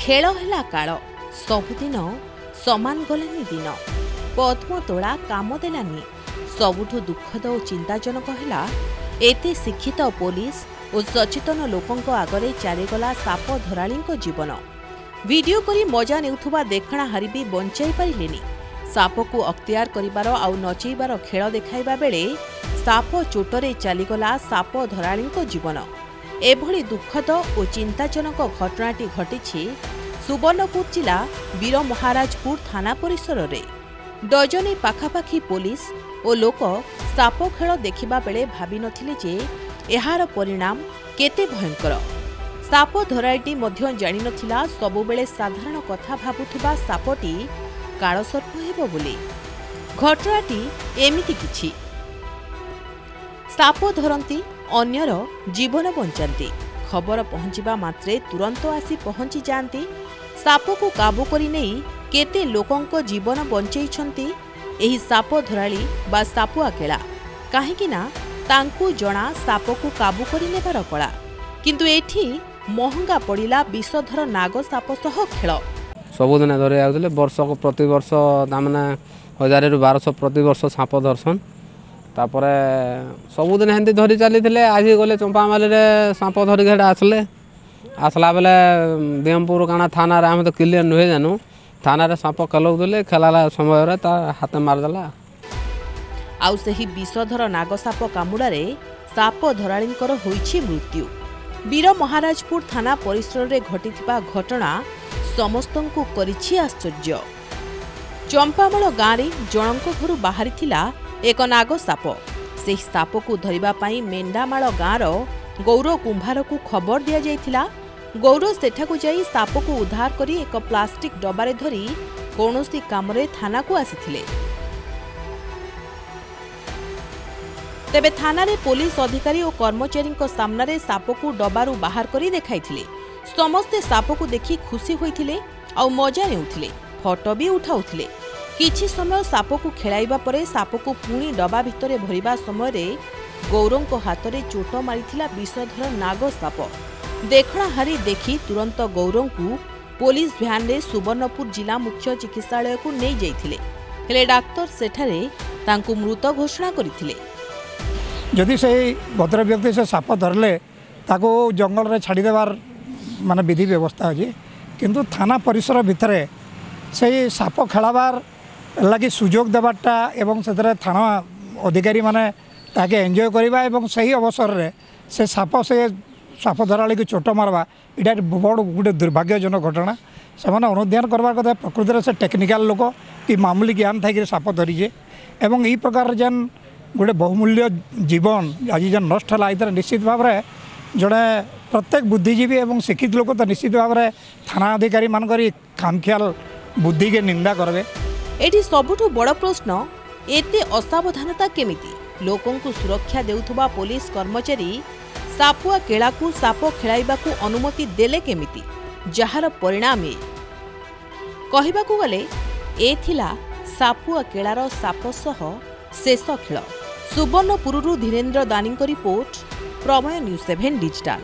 खेल है काल सबुदिन समान गलानी दिन पद्मतोड़ा काम देलानी। सबुठु दुखद और चिंताजनक है एते शिक्षित पुलिस और सचेतन लोकंक आगरे चालीगला साप धराली जीवन। वीडियो करी मजा नेउथुबा देखणा हारी भी बंचाई पारिलेनी। साप को अख्तियार करिबार आउ नचेबार खेल देखाइबा बेले साप चोटरे चालीगला साप धराली जीवन। एभली दुखद और चिंताजनक घटनाटी घटिछि सुवर्णपुर जिला वीर महाराजपुर थाना परिसर में। डजने पाखापाखी पुलिस और लोक साप खेल देखिबा बेले भाबी नथिले जे एहार परिणाम केते भयंकर। साप धराईटी मध्य जानि नथिला सबुबेले साधारण कथा भाबुथुबा सापटी कालसर्प हेबो बोली। घटनाटी एमिति किछि साप धरती अन्यर जीवन बंचाती। खबर पहुंचीबा मात्रे तुरंत आसी पहुंची जाती। साप को काबू करी नहीं केते लोकंक जीवन बंचैछंती एही साप धराली बा सापुआ केला। काहेकि ना तांकु जणा साप को काबू करी नेबार कला, किंतु एठी महंगा पड़िला विषधर नाग साप सह खेल। सबुदिन धरी आउतले वर्षक प्रति वर्ष तामने 1000 रु 1200 प्रति वर्ष साप दर्शन। तापरे सबुदिन हेंती धरी चली आज गले चंपामाली साप धरिक आसले आसला बेले देहमपुर काना थाना आम तो क्लियर नुहे जानू थाना साप खेलौले खेलाला समय हाथ मारदेला। आउ सही विषधर नागसाप कामुड़ारे साप धरालींकर होइछि मृत्यु। वीर महाराजपुर थाना परिसर में घटिथिबा घटना समस्तंकु करिछि आश्चर्य। चंपामाल गाँव जनक घरु बाहरिथिला एक नाग साप। से साप को धरिबा पई मेंढामाल गाँवर गौर कुंभार को खबर दिया जाइथिला। गौर सेठाकु जाई साप को उद्धार करी एक प्लास्टिक डबारे धरी कौनसी कामरे थाना को आसिथिले। तेबे थाना रे पुलिस अधिकारी और कर्मचारी सामने साप को डबारू बाहर करी देखाइथिले। समस्ते साप को देखि खुशी होइथिले आ मजा नेउथिले, फोटो भी उठाउथिले। किछि समय साप को खेलाइबा परे साप को पुणी डबा भितरे भरिबा समय रे गौरंको हाथ रे चोट मारिथिला विषधर नाग साप। देखणा हारी देखि तुरंत गौरंकु पुलिस भ्यान रे सुवर्णपुर जिला मुख्य चिकित्सालय को नै जाइथिले। हेले डाक्टर सेठारे तांकु मृत घोषणा करिथिले। जदि से भद्र व्यक्ति से साप धरले ताको जंगल रे छाड़ी देवार माने विधि व्यवस्था अछि, किंतु थाना परिसर भितरे से साप खेलाबार लगी सुजोग देवाटा एवं से थाना अधिकारी माने ताके एंजॉय करवा एवं सही अवसर रे से साप धराली को चोट मारवा इटा बड़ गोटे दुर्भाग्यजनक घटना। से अनुध्यान करवार कथा प्रकृति से टेक्निकाल लोक कि मामूली ज्ञान थी साप धरीजे एवं यही प्रकार जेन गोटे बहुमूल्य जीवन आज जेन नष्ट है निश्चित भाव में जड़े प्रत्येक बुद्धिजीवी एवं शिक्षित लोक तो निश्चित भाव में थाना अधिकारी मानकर खामखियाल बुद्धि के निंदा करबे। एठी सबुठु बड़ प्रश्न एते असावधानता केमिति। लोकंकु सुरक्षा देउथुबा पुलिस कर्मचारी सापुआ केलाकु साप खेलाइबाकु अनुमति देले केमिति, जहार परिणाम कहिबाकु गले ए थिला सापुआ केलार साप सह शेष खेल। सुवर्णपुरु धीरेन्द्र दानी रिपोर्ट, प्रमेय न्यूज 7 डिजिटल।